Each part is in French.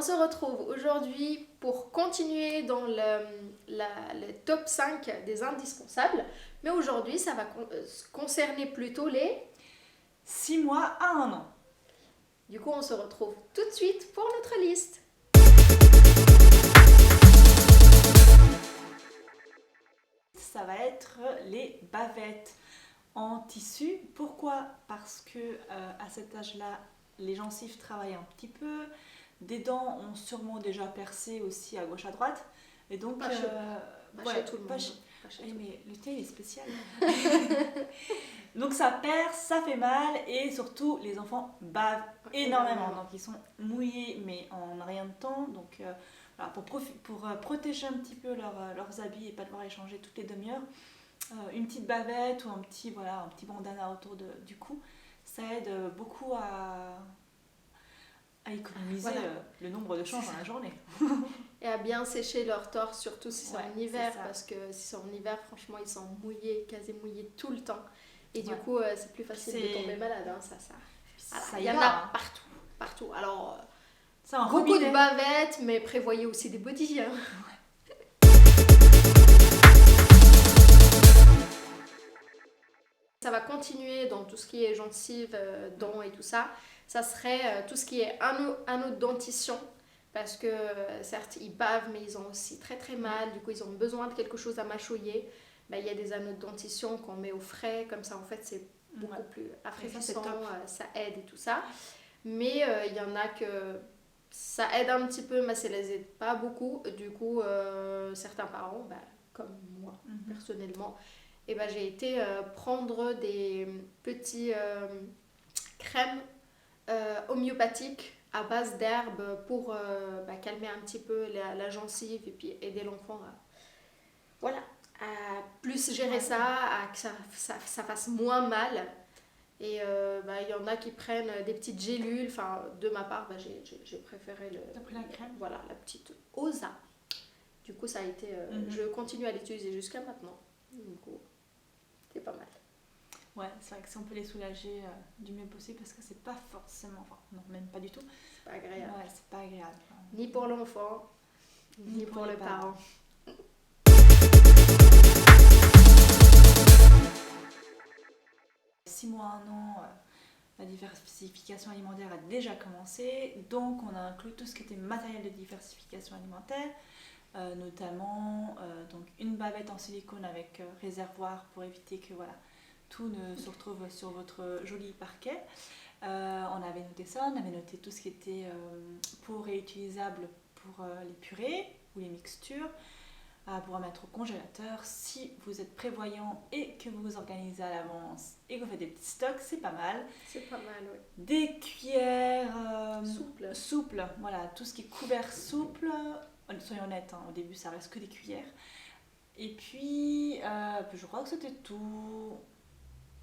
se retrouve aujourd'hui pour continuer dans le top 5 des indispensables. Mais aujourd'hui, ça va concerner plutôt les... 6 mois à 1 an. Du coup, on se retrouve tout de suite pour notre liste. Ça va être les bavettes en tissu. Pourquoi ? Parce que à cet âge-là, les gencives travaillent un petit peu. Des dents ont sûrement déjà percé aussi à gauche à droite. Et donc, Pas chez tout le monde. Mais le thé il est spécial. Donc ça perce, ça fait mal et surtout les enfants bavent énormément. Donc ils sont mouillés mais en rien de temps. Donc voilà, pour protéger un petit peu leurs habits et pas devoir les changer toutes les demi-heures, une petite bavette ou un petit bandana autour du cou, ça aide beaucoup à économiser le nombre de changes dans la journée. Et à bien sécher leur torse, surtout si c'est en hiver, c'est parce que si c'est en hiver, franchement, ils sont mouillés, quasi mouillés tout le temps. Et du coup, c'est plus facile de tomber malade. Hein, il y en a partout. Alors, beaucoup de bavettes, mais prévoyez aussi des bodys. Hein. Ça va continuer dans tout ce qui est gencives, dents et tout ça. Ça serait tout ce qui est anneaux de dentition. Parce que certes ils bavent mais ils ont aussi très très mal, du coup ils ont besoin de quelque chose à mâchouiller. Il y a des anneaux de dentition qu'on met au frais, comme ça en fait c'est beaucoup plus rafraîchissant, ça aide et tout ça. Mais il y en a que ça aide un petit peu mais ça les aide pas beaucoup. Du coup certains parents, comme moi personnellement, j'ai été prendre des petits crèmes homéopathiques à base d'herbes pour calmer un petit peu la gencive et puis aider l'enfant à plus gérer ça, à que ça fasse moins mal. Et il y en a qui prennent des petites gélules. Enfin, de ma part, j'ai préféré T'as pris la crème ? Voilà, la petite Osa. Du coup, ça a été... Je continue à l'utiliser jusqu'à maintenant. Du coup, c'est pas mal. Ouais, c'est vrai que si on peut les soulager du mieux possible, parce que c'est pas forcément, non, même pas du tout. C'est pas agréable. Ouais, c'est pas agréable. Ni pour l'enfant, ni pour les parents. Six mois, 1 an, la diversification alimentaire a déjà commencé, donc on a inclus tout ce qui était matériel de diversification alimentaire, notamment donc une bavette en silicone avec réservoir pour éviter que tout ne se retrouve sur votre joli parquet. On avait noté ça, on avait noté tout ce qui était pot réutilisable pour les purées ou les mixtures, pour mettre au congélateur. Si vous êtes prévoyant et que vous vous organisez à l'avance et que vous faites des petits stocks, c'est pas mal. C'est pas mal, oui. Des cuillères souples, voilà, tout ce qui est couvert souple. Soyons honnêtes, au début ça reste que des cuillères. Et puis, je crois que c'était tout.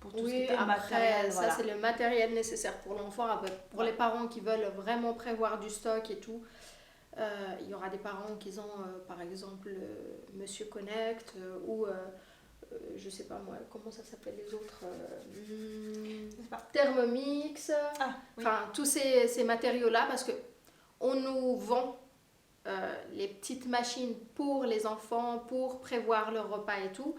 Pour tout ce qui était matériel, ça c'est le matériel nécessaire pour l'enfant. Pour les parents qui veulent vraiment prévoir du stock et tout, il y aura des parents qui ont par exemple Monsieur Connect ou je sais pas moi, comment ça s'appelle les autres, Thermomix, enfin tous ces matériaux là, parce que on nous vend les petites machines pour les enfants, pour prévoir leur repas et tout.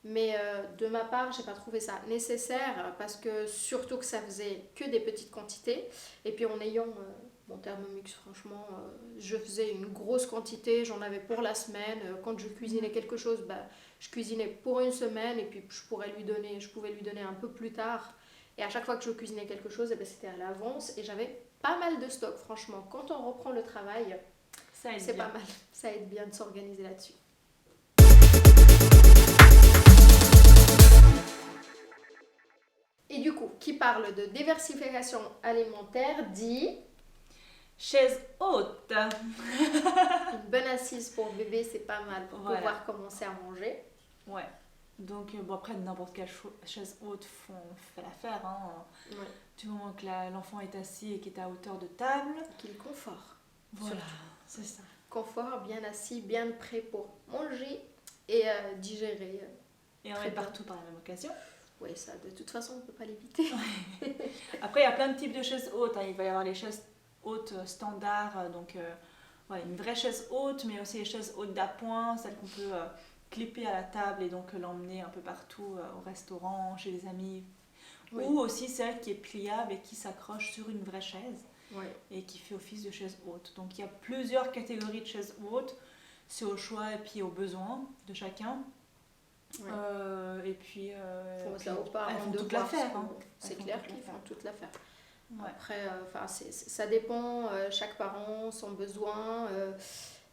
Mais de ma part, j'ai pas trouvé ça nécessaire parce que surtout que ça faisait que des petites quantités. Et puis en ayant mon Thermomix, franchement, je faisais une grosse quantité, j'en avais pour la semaine. Quand je cuisinais quelque chose, je cuisinais pour une semaine et puis je pouvais lui donner un peu plus tard. Et à chaque fois que je cuisinais quelque chose, c'était à l'avance et j'avais pas mal de stock. Franchement, quand on reprend le travail, c'est pas mal. Ça aide bien de s'organiser là-dessus. Et du coup, qui parle de diversification alimentaire dit chaise haute. Une bonne assise pour bébé, c'est pas mal pour pouvoir commencer à manger. Ouais. Donc après, n'importe quelle chaise haute fait l'affaire. Du moment que l'enfant est assis et qu'il est à hauteur de table. Qu'il confort. Voilà, c'est ça. Confort, bien assis, bien prêt pour manger et digérer. Et on est partout par la même occasion. Oui, ça, de toute façon, on ne peut pas l'éviter. Après, il y a plein de types de chaises hautes. Il va y avoir les chaises haute standard, donc ouais, une vraie chaise haute, mais aussi les chaises hautes d'appoint, celles qu'on peut clipper à la table et donc l'emmener un peu partout au restaurant, chez les amis. Oui. Ou aussi celle qui est pliable et qui s'accroche sur une vraie chaise et qui fait office de chaise haute. Donc il y a plusieurs catégories de chaises hautes, c'est au choix et puis aux besoins de chacun. Et puis, elles font toute l'affaire. C'est clair qu'ils font toute l'affaire. Après, ça dépend, chaque parent, son besoin.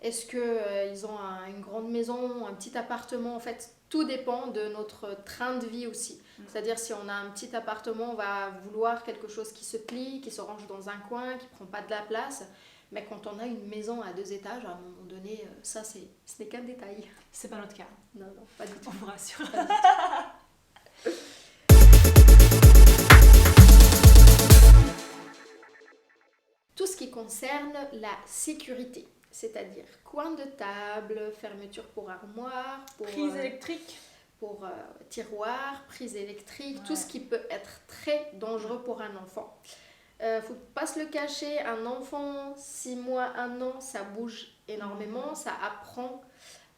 Est-ce qu'ils ont une grande maison, un petit appartement? En fait, tout dépend de notre train de vie aussi. C'est-à-dire, si on a un petit appartement, on va vouloir quelque chose qui se plie, qui se range dans un coin, qui ne prend pas de la place. Mais quand on a une maison à 2 étages, à un moment donné, ce n'est qu'un détail. C'est pas notre cas. Non, pas du tout. On vous rassure. Tout ce qui concerne la sécurité, c'est-à-dire coin de table, fermeture pour armoire, pour prise électrique, pour tiroir, prise électrique, tout ce qui peut être très dangereux pour un enfant. Faut pas se le cacher, un enfant 6 mois, 1 an, ça bouge énormément, ça apprend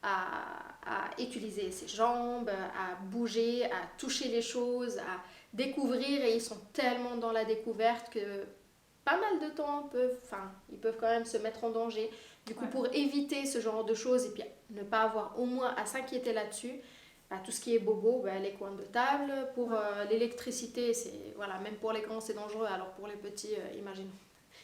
à utiliser ses jambes, à bouger, à toucher les choses, à découvrir, et ils sont tellement dans la découverte que pas mal de temps ils peuvent quand même se mettre en danger. Du coup, pour éviter ce genre de choses et puis ne pas avoir au moins à s'inquiéter là-dessus, tout ce qui est bobo, les coins de table, pour l'électricité, même pour les grands c'est dangereux, alors pour les petits,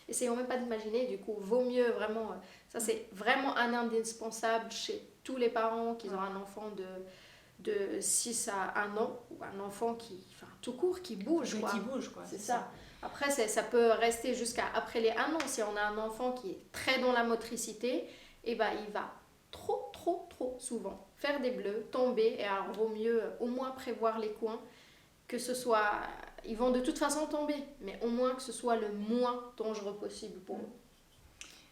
essayons même pas d'imaginer, du coup, vaut mieux vraiment, ça c'est vraiment un indispensable chez tous les parents qui ont un enfant de 6 à 1 an, ou un enfant tout court, qui bouge. Qui bouge, quoi. C'est ça. Après, ça peut rester jusqu'à après les 1 an. Si on a un enfant qui est très dans la motricité, il va trop souvent faire des bleus, tomber, et alors vaut mieux au moins prévoir les coins, que ce soit, ils vont de toute façon tomber, mais au moins que ce soit le moins dangereux possible pour eux.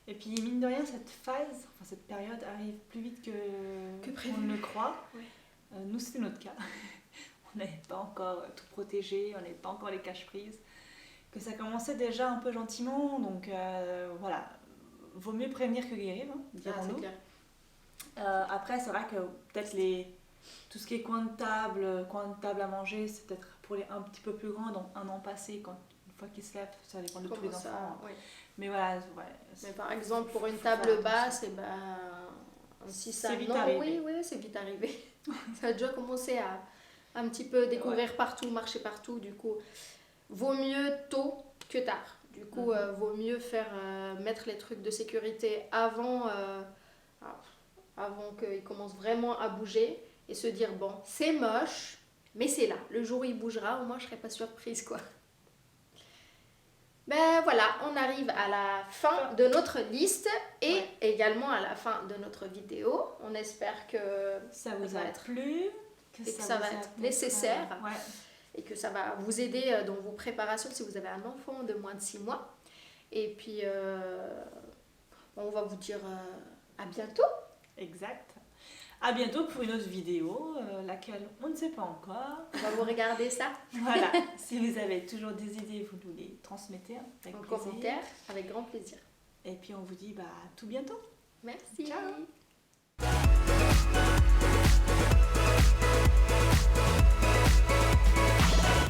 Et puis mine de rien, cette période arrive plus vite que prévu. On ne le croit. Nous, c'est notre cas. On n'avait pas encore tout protégé, on n'avait pas encore les cache-prises, que ça commençait déjà un peu gentiment, donc voilà, vaut mieux prévenir que guérir, dirons-nous. C'est clair. Après, c'est vrai que peut-être tout ce qui est coin de table à manger, c'est peut-être pour les un petit peu plus grands, donc 1 an passé, une fois qu'ils se lèvent, ça dépend de tous les enfants. Mais voilà. Mais par exemple, pour une table basse, si ça... C'est vite arrivé. Oui, c'est vite arrivé. Ça a déjà commencé à un petit peu découvrir partout, marcher partout, du coup, vaut mieux tôt que tard. Du coup, vaut mieux mettre les trucs de sécurité avant qu'il commence vraiment à bouger, et se dire, bon, c'est moche, mais c'est là. Le jour où il bougera, au moins je serai pas surprise, quoi. Voilà, on arrive à la fin de notre liste et également à la fin de notre vidéo. On espère que ça vous a plu, que ça va être nécessaire et que ça va vous aider dans vos préparations si vous avez un enfant de moins de 6 mois. Et puis, on va vous dire à bientôt. Exact. À bientôt pour une autre vidéo, laquelle on ne sait pas encore. On va vous regarder ça. Voilà. Si vous avez toujours des idées, vous nous les transmettez avec plaisir. Commentaire, avec grand plaisir. Et puis on vous dit à tout bientôt. Merci. Ciao.